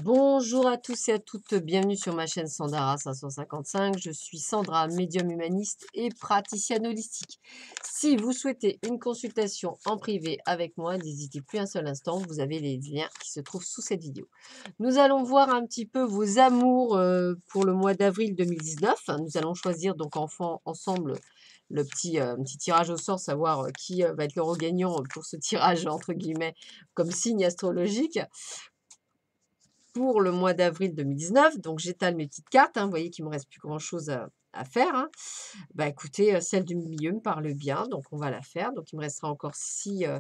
Bonjour à tous et à toutes, bienvenue sur ma chaîne Sandara 555. Je suis Sandra, médium humaniste et praticienne holistique. Si vous souhaitez une consultation en privé avec moi, n'hésitez plus un seul instant, vous avez les liens qui se trouvent sous cette vidéo. Nous allons voir un petit peu vos amours pour le mois d'avril 2019. Nous allons choisir donc ensemble le petit tirage au sort, savoir qui va être l'euro gagnant pour ce tirage entre guillemets comme signe astrologique pour le mois d'avril 2019. Donc, j'étale mes petites cartes. Vous voyez qu'il ne me reste plus grand-chose à faire. Bah, écoutez, celle du milieu me parle bien. Donc, on va la faire. Donc, il me restera encore euh,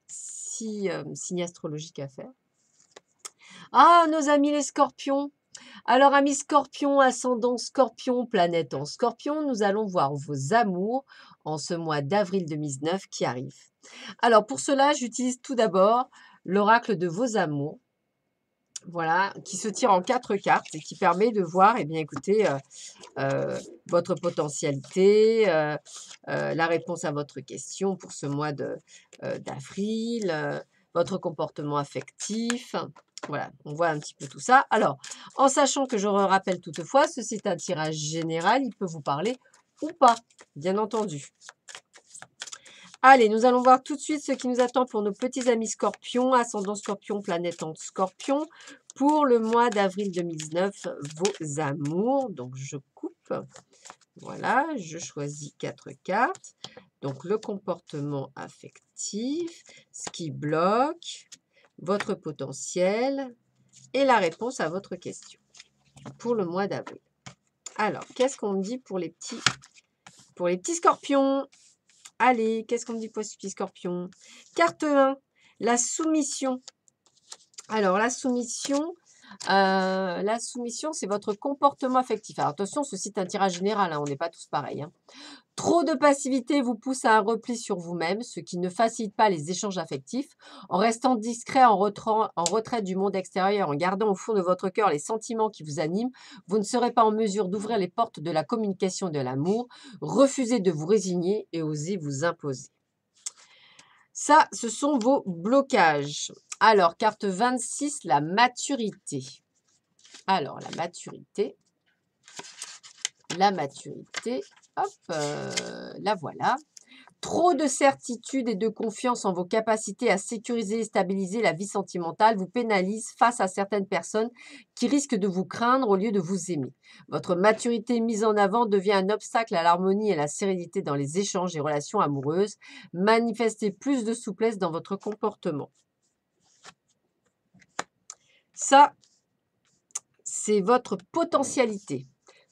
six signes astrologiques à faire. Ah, nos amis les scorpions. Alors, amis scorpions, ascendant scorpion, planète en scorpion, nous allons voir vos amours en ce mois d'avril 2019 qui arrive. Alors, pour cela, j'utilise tout d'abord l'oracle de vos amours. Voilà, qui se tire en 4 cartes et qui permet de voir, eh bien, écoutez, votre potentialité, la réponse à votre question pour ce mois d'avril, votre comportement affectif. Voilà, on voit un petit peu tout ça. Alors, en sachant que je rappelle toutefois, ceci est un tirage général, il peut vous parler ou pas, bien entendu. Allez, nous allons voir tout de suite ce qui nous attend pour nos petits amis scorpions, ascendant scorpion, planète en scorpion, pour le mois d'avril 2019, vos amours. Donc, je coupe. Voilà, je choisis 4 cartes. Donc, le comportement affectif, ce qui bloque, votre potentiel et la réponse à votre question pour le mois d'avril. Alors, qu'est-ce qu'on me dit pour les petits scorpions? Allez, qu'est-ce qu'on me dit pour les petits scorpions? Carte 1, la soumission. Alors, la soumission, c'est votre comportement affectif. Alors, attention, ceci est un tirage général, on n'est pas tous pareils. Trop de passivité vous pousse à un repli sur vous-même, ce qui ne facilite pas les échanges affectifs. En restant discret, en retrait du monde extérieur, en gardant au fond de votre cœur les sentiments qui vous animent, vous ne serez pas en mesure d'ouvrir les portes de la communication et de l'amour. Refusez de vous résigner et osez vous imposer. Ça, ce sont vos blocages. Alors, carte 26, la maturité. Alors, la maturité, hop, la voilà. Trop de certitude et de confiance en vos capacités à sécuriser et stabiliser la vie sentimentale vous pénalise face à certaines personnes qui risquent de vous craindre au lieu de vous aimer. Votre maturité mise en avant devient un obstacle à l'harmonie et à la sérénité dans les échanges et relations amoureuses. Manifestez plus de souplesse dans votre comportement. Ça, c'est votre potentialité.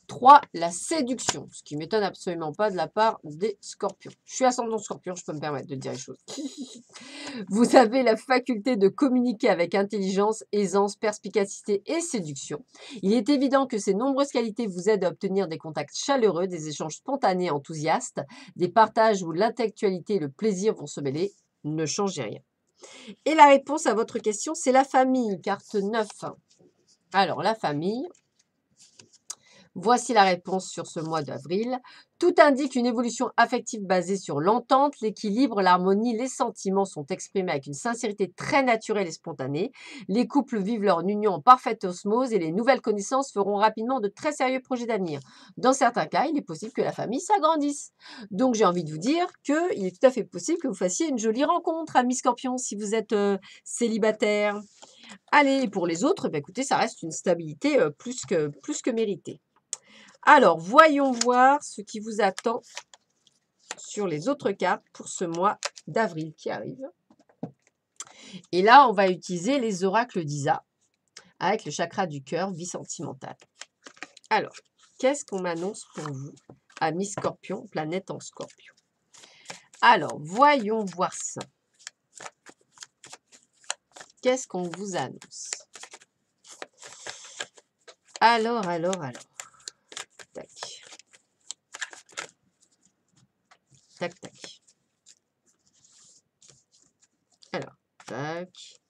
3, la séduction, ce qui ne m'étonne absolument pas de la part des scorpions. Je suis ascendant scorpion, je peux me permettre de dire les choses. Vous avez la faculté de communiquer avec intelligence, aisance, perspicacité et séduction. Il est évident que ces nombreuses qualités vous aident à obtenir des contacts chaleureux, des échanges spontanés, enthousiastes, des partages où l'intellectualité et le plaisir vont se mêler. Ne changez rien. Et la réponse à votre question, c'est la famille, carte 9. Alors, la famille, voici la réponse sur ce mois d'avril. Tout indique une évolution affective basée sur l'entente, l'équilibre, l'harmonie. Les sentiments sont exprimés avec une sincérité très naturelle et spontanée. Les couples vivent leur union en parfaite osmose et les nouvelles connaissances feront rapidement de très sérieux projets d'avenir. Dans certains cas, il est possible que la famille s'agrandisse. Donc, j'ai envie de vous dire qu'il est tout à fait possible que vous fassiez une jolie rencontre, amis scorpions, si vous êtes célibataire. Allez, pour les autres, écoutez, ça reste une stabilité plus que méritée. Alors, voyons voir ce qui vous attend sur les autres cartes pour ce mois d'avril qui arrive. Et là, on va utiliser les oracles d'Isa avec le chakra du cœur, vie sentimentale. Alors, qu'est-ce qu'on m'annonce pour vous, amis scorpion, planète en scorpion? Alors, voyons voir ça. Qu'est-ce qu'on vous annonce? Alors. Tac. Tac, tac. Alors, tac,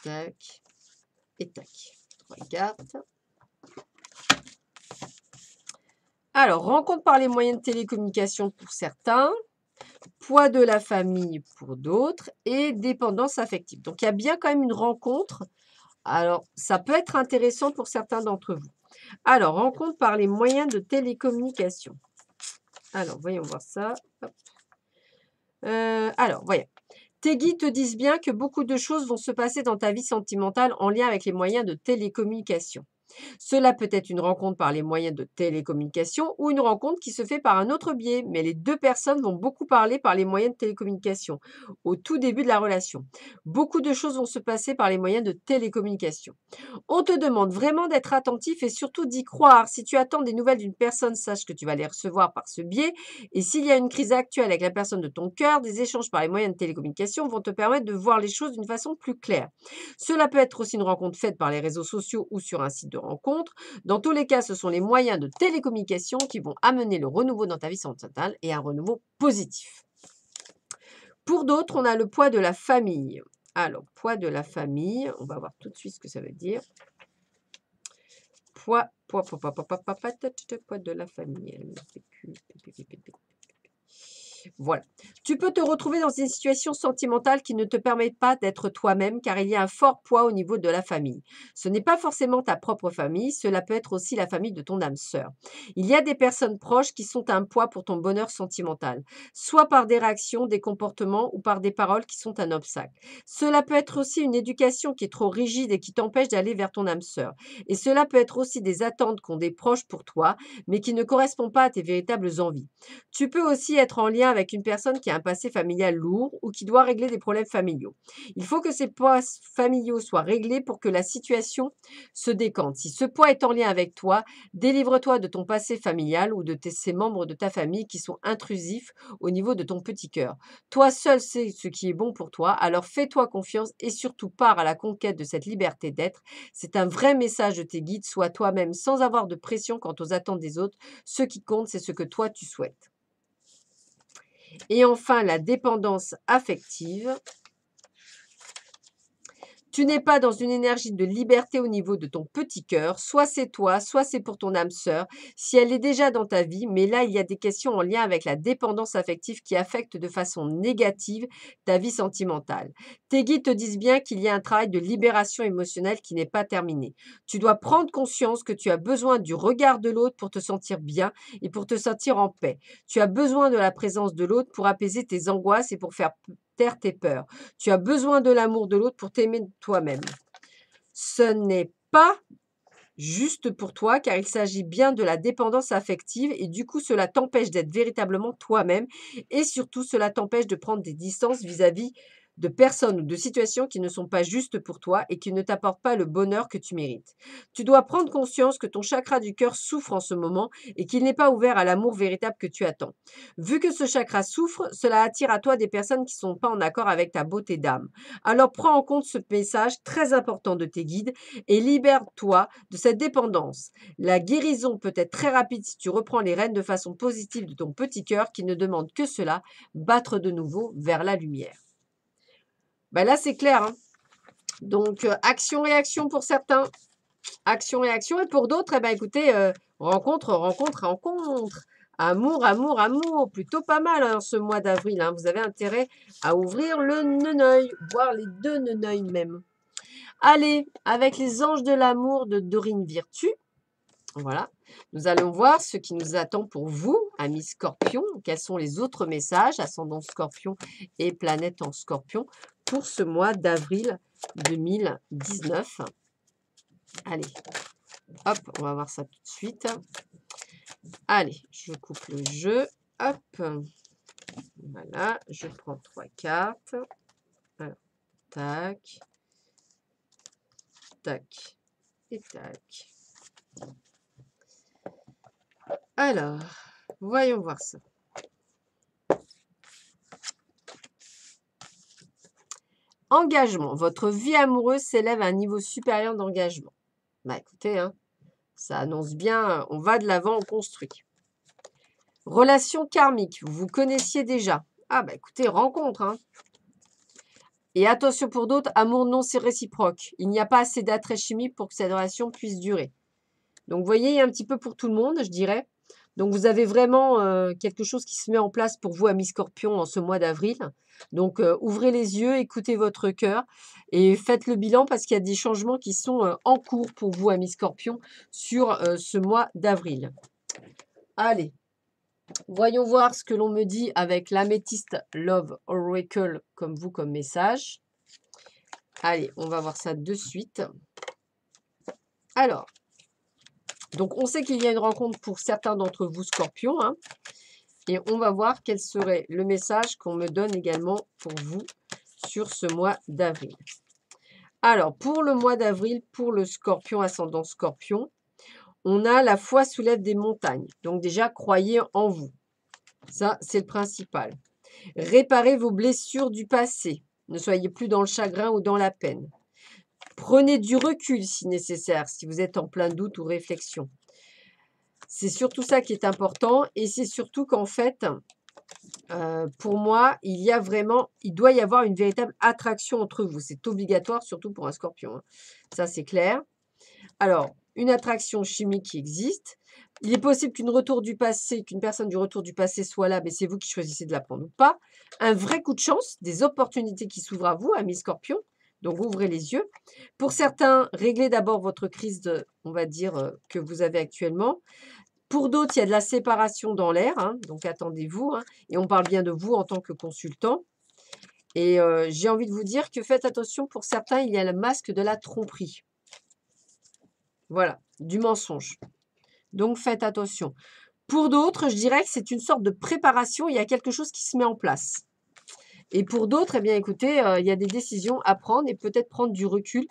tac et tac. 3 cartes. Alors, rencontre par les moyens de télécommunication pour certains. poids de la famille pour d'autres et dépendance affective. Donc, il y a bien quand même une rencontre. Alors, ça peut être intéressant pour certains d'entre vous. Alors, rencontre par les moyens de télécommunication. Alors, voyons voir ça. Hop. Alors, voyons. Tes guides te disent bien que beaucoup de choses vont se passer dans ta vie sentimentale en lien avec les moyens de télécommunication. Cela peut être une rencontre par les moyens de télécommunication ou une rencontre qui se fait par un autre biais, mais les deux personnes vont beaucoup parler par les moyens de télécommunication au tout début de la relation. Beaucoup de choses vont se passer par les moyens de télécommunication. On te demande vraiment d'être attentif et surtout d'y croire. Si tu attends des nouvelles d'une personne, sache que tu vas les recevoir par ce biais. Et s'il y a une crise actuelle avec la personne de ton cœur, des échanges par les moyens de télécommunication vont te permettre de voir les choses d'une façon plus claire. Cela peut être aussi une rencontre faite par les réseaux sociaux ou sur un site de rencontre. Dans tous les cas, ce sont les moyens de télécommunication qui vont amener le renouveau dans ta vie sentimentale et un renouveau positif. Pour d'autres, on a le poids de la famille. Alors, poids de la famille, on va voir tout de suite ce que ça veut dire. Poids de la famille. Voilà. Tu peux te retrouver dans une situation sentimentale qui ne te permet pas d'être toi-même car il y a un fort poids au niveau de la famille. Ce n'est pas forcément ta propre famille, cela peut être aussi la famille de ton âme sœur. Il y a des personnes proches qui sont un poids pour ton bonheur sentimental, soit par des réactions, des comportements ou par des paroles qui sont un obstacle. Cela peut être aussi une éducation qui est trop rigide et qui t'empêche d'aller vers ton âme sœur. Et cela peut être aussi des attentes qu'ont des proches pour toi, mais qui ne correspondent pas à tes véritables envies. Tu peux aussi être en lien avec une personne qui a un passé familial lourd ou qui doit régler des problèmes familiaux. Il faut que ces poids familiaux soient réglés pour que la situation se décante. Si ce poids est en lien avec toi, délivre-toi de ton passé familial ou de ces membres de ta famille qui sont intrusifs au niveau de ton petit cœur. Toi seul sais ce qui est bon pour toi, alors fais-toi confiance et surtout pars à la conquête de cette liberté d'être. C'est un vrai message de tes guides, sois toi-même sans avoir de pression quant aux attentes des autres. Ce qui compte, c'est ce que toi tu souhaites. Et enfin, la dépendance affective. Tu n'es pas dans une énergie de liberté au niveau de ton petit cœur. Soit c'est toi, soit c'est pour ton âme sœur. Si elle est déjà dans ta vie, mais là, il y a des questions en lien avec la dépendance affective qui affectent de façon négative ta vie sentimentale. Tes guides te disent bien qu'il y a un travail de libération émotionnelle qui n'est pas terminé. Tu dois prendre conscience que tu as besoin du regard de l'autre pour te sentir bien et pour te sentir en paix. Tu as besoin de la présence de l'autre pour apaiser tes angoisses et pour faire taire tes peurs. Tu as besoin de l'amour de l'autre pour t'aimer toi-même. Ce n'est pas juste pour toi car il s'agit bien de la dépendance affective et du coup cela t'empêche d'être véritablement toi-même et surtout cela t'empêche de prendre des distances vis-à-vis de personnes ou de situations qui ne sont pas justes pour toi et qui ne t'apportent pas le bonheur que tu mérites. Tu dois prendre conscience que ton chakra du cœur souffre en ce moment et qu'il n'est pas ouvert à l'amour véritable que tu attends. Vu que ce chakra souffre, cela attire à toi des personnes qui ne sont pas en accord avec ta beauté d'âme. Alors prends en compte ce message très important de tes guides et libère-toi de cette dépendance. La guérison peut être très rapide si tu reprends les rênes de façon positive de ton petit cœur qui ne demande que cela, battre de nouveau vers la lumière. Ben là, c'est clair. Hein. Donc, action-réaction pour certains. Action-réaction. Et pour d'autres, eh ben, écoutez, rencontre. Amour, amour, amour. Plutôt pas mal hein, ce mois d'avril. Hein. Vous avez intérêt à ouvrir le neneuil, voire les deux neneuils même. Allez, avec les anges de l'amour de Dorine Virtue. Voilà. Nous allons voir ce qui nous attend pour vous, amis Scorpions. Quels sont les autres messages, ascendant Scorpion et planète en Scorpion, pour ce mois d'avril 2019. Allez, hop, on va voir ça tout de suite. Allez, je coupe le jeu. Hop, voilà, je prends 3 cartes. Alors, tac, tac et tac. Alors, voyons voir ça. Engagement. Votre vie amoureuse s'élève à un niveau supérieur d'engagement. Bah écoutez, hein, ça annonce bien, on va de l'avant, on construit. Relation karmique, vous vous connaissiez déjà. Ah bah écoutez, rencontre. Hein. Et attention pour d'autres, amour non c'est réciproque. Il n'y a pas assez d'attrait chimique pour que cette relation puisse durer. Donc vous voyez, il y a un petit peu pour tout le monde, je dirais. Donc, vous avez vraiment quelque chose qui se met en place pour vous, amis Scorpion, en ce mois d'avril. Donc, ouvrez les yeux, écoutez votre cœur et faites le bilan parce qu'il y a des changements qui sont en cours pour vous, amis Scorpion, sur ce mois d'avril. Allez, voyons voir ce que l'on me dit avec l'améthyste Love Oracle comme vous, comme message. Allez, on va voir ça de suite. Alors, donc on sait qu'il y a une rencontre pour certains d'entre vous, Scorpions, hein, et on va voir quel serait le message qu'on me donne également pour vous sur ce mois d'avril. Alors, pour le mois d'avril, pour le Scorpion, ascendant Scorpion, on a la foi soulève des montagnes. Donc déjà, croyez en vous. Ça, c'est le principal. Réparez vos blessures du passé. Ne soyez plus dans le chagrin ou dans la peine. Prenez du recul si nécessaire, si vous êtes en plein doute ou réflexion. C'est surtout ça qui est important et c'est surtout qu'en fait, pour moi, il doit y avoir une véritable attraction entre vous. C'est obligatoire, surtout pour un Scorpion, hein. Ça, c'est clair. Alors, une attraction chimique qui existe. Il est possible qu'une personne du retour du passé soit là, mais c'est vous qui choisissez de la prendre ou pas. Un vrai coup de chance, des opportunités qui s'ouvrent à vous, amis Scorpion. Donc, ouvrez les yeux. Pour certains, réglez d'abord votre crise, on va dire, que vous avez actuellement. Pour d'autres, il y a de la séparation dans l'air, hein, donc attendez-vous. Hein, et on parle bien de vous en tant que consultant. Et j'ai envie de vous dire que faites attention, pour certains, il y a le masque de la tromperie. Voilà, du mensonge. Donc, faites attention. Pour d'autres, je dirais que c'est une sorte de préparation. Il y a quelque chose qui se met en place. Et pour d'autres, eh bien, écoutez, il y a des décisions à prendre et peut-être prendre du recul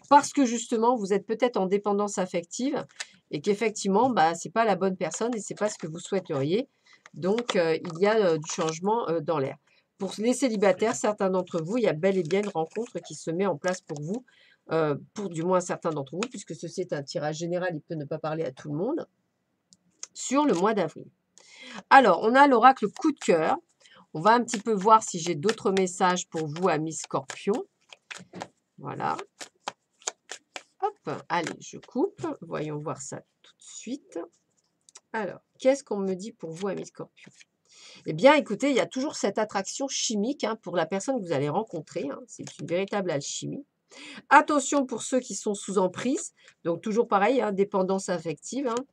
parce que justement, vous êtes peut-être en dépendance affective et qu'effectivement, ce n'est pas la bonne personne et ce n'est pas ce que vous souhaiteriez. Donc, il y a du changement dans l'air. Pour les célibataires, certains d'entre vous, il y a bel et bien une rencontre qui se met en place pour vous, pour du moins certains d'entre vous, puisque ceci est un tirage général, il peut ne pas parler à tout le monde, sur le mois d'avril. Alors, on a l'oracle coup de cœur. On va un petit peu voir si j'ai d'autres messages pour vous, amis Scorpion. Voilà. Hop, allez, je coupe. Voyons voir ça tout de suite. Alors, qu'est-ce qu'on me dit pour vous, amis Scorpion? Eh bien, écoutez, il y a toujours cette attraction chimique pour la personne que vous allez rencontrer. Hein. C'est une véritable alchimie. Attention pour ceux qui sont sous emprise. Donc, toujours pareil, hein, dépendance affective. Hein.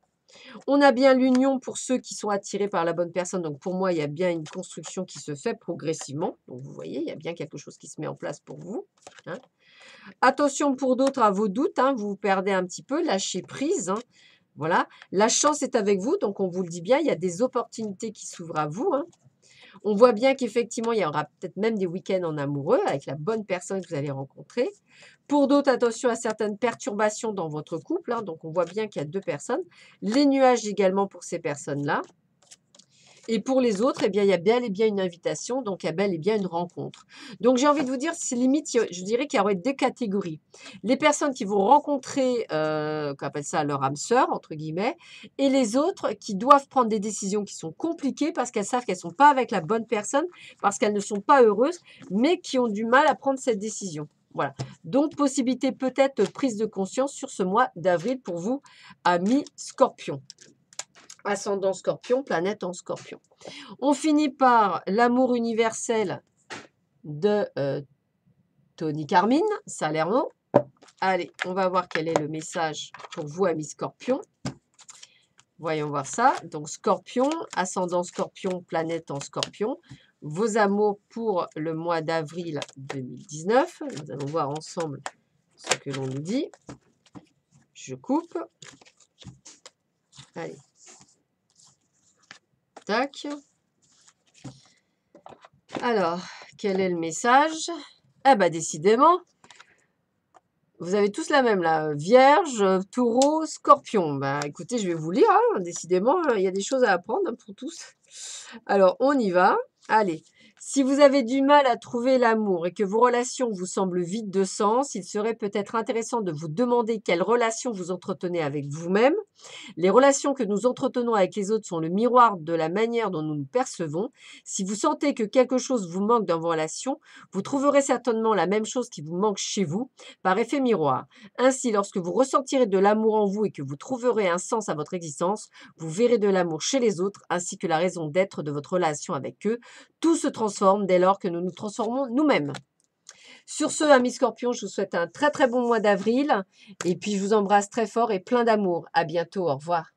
On a bien l'union pour ceux qui sont attirés par la bonne personne. Donc, pour moi, il y a bien une construction qui se fait progressivement. Donc, vous voyez, il y a bien quelque chose qui se met en place pour vous. Hein. Attention pour d'autres à vos doutes. Hein, vous vous perdez un petit peu. Lâchez prise. Hein. Voilà. La chance est avec vous. Donc, on vous le dit bien, il y a des opportunités qui s'ouvrent à vous. Hein. On voit bien qu'effectivement, il y aura peut-être même des week-ends en amoureux avec la bonne personne que vous allez rencontrer. Pour d'autres, attention à certaines perturbations dans votre couple. Hein. Donc, on voit bien qu'il y a deux personnes. Les nuages également pour ces personnes-là. Et pour les autres, eh bien, il y a bel et bien une invitation, donc il y a bel et bien une rencontre. Donc, j'ai envie de vous dire, c'est limite, je dirais qu'il y aurait deux catégories. Les personnes qui vont rencontrer, qu'on appelle ça leur âme sœur, entre guillemets, et les autres qui doivent prendre des décisions qui sont compliquées parce qu'elles savent qu'elles ne sont pas avec la bonne personne, parce qu'elles ne sont pas heureuses, mais qui ont du mal à prendre cette décision. Voilà. Donc, possibilité peut-être de prise de conscience sur ce mois d'avril pour vous, amis Scorpion. Ascendant Scorpion, planète en Scorpion. On finit par l'amour universel de Tony Carmine, Salerno. Allez, on va voir quel est le message pour vous, amis Scorpion. Voyons voir ça. Donc, Scorpion, ascendant Scorpion, planète en Scorpion. Vos amours pour le mois d'avril 2019. Nous allons voir ensemble ce que l'on nous dit. Je coupe. Allez. Tac. Alors, quel est le message? Eh bien, décidément, vous avez tous la même, là. Vierge, taureau, scorpion. Ben, écoutez, je vais vous lire. Hein. Décidément, il y a des choses à apprendre pour tous. Alors, on y va. Allez. Si vous avez du mal à trouver l'amour et que vos relations vous semblent vides de sens, il serait peut-être intéressant de vous demander quelle relation vous entretenez avec vous-même. Les relations que nous entretenons avec les autres sont le miroir de la manière dont nous nous percevons. Si vous sentez que quelque chose vous manque dans vos relations, vous trouverez certainement la même chose qui vous manque chez vous, par effet miroir. Ainsi, lorsque vous ressentirez de l'amour en vous et que vous trouverez un sens à votre existence, vous verrez de l'amour chez les autres ainsi que la raison d'être de votre relation avec eux. Tout se transforme dès lors que nous nous transformons nous-mêmes. Sur ce, amis scorpions, je vous souhaite un très très bon mois d'avril et puis je vous embrasse très fort et plein d'amour. À bientôt, au revoir.